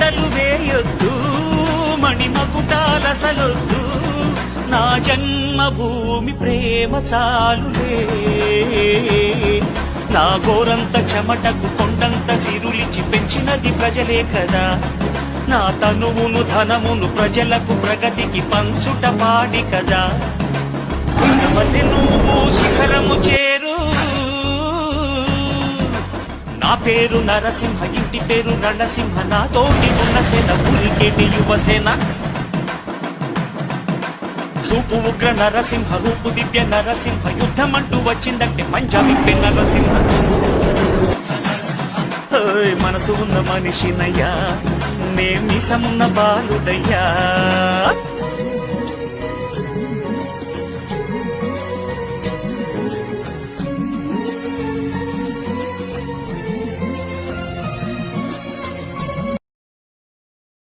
దండలు వేయొద్దు, మణిమకుటాలసలొద్దు, నా జన్మభూమి ప్రేమ చాలులే. నా గోరంత చెమటకు కొండంత సిరులిచి పెంచినది ప్రజలే కదా, నా తనువును ధనమును ప్రజలకు ప్రగతికి పంచుట పాడి కదా. సింహమతి నువ్వు శిఖరము చేరు, నా పేరు నరసింహ, ఇంటి పేరు రణసింహ, నా తోటి ఉన్న సేన పులికేటి యువసేన. చూపు ఉగ్ర నరసింహ, రూపు దివ్య నరసింహ, యుద్ధమంటూ వచ్చిందంటే పంజాబీ నరసింహ. మనసు ఉన్న మనిషినయ్యా, నే మీసమున్న బాలుడయ్యా.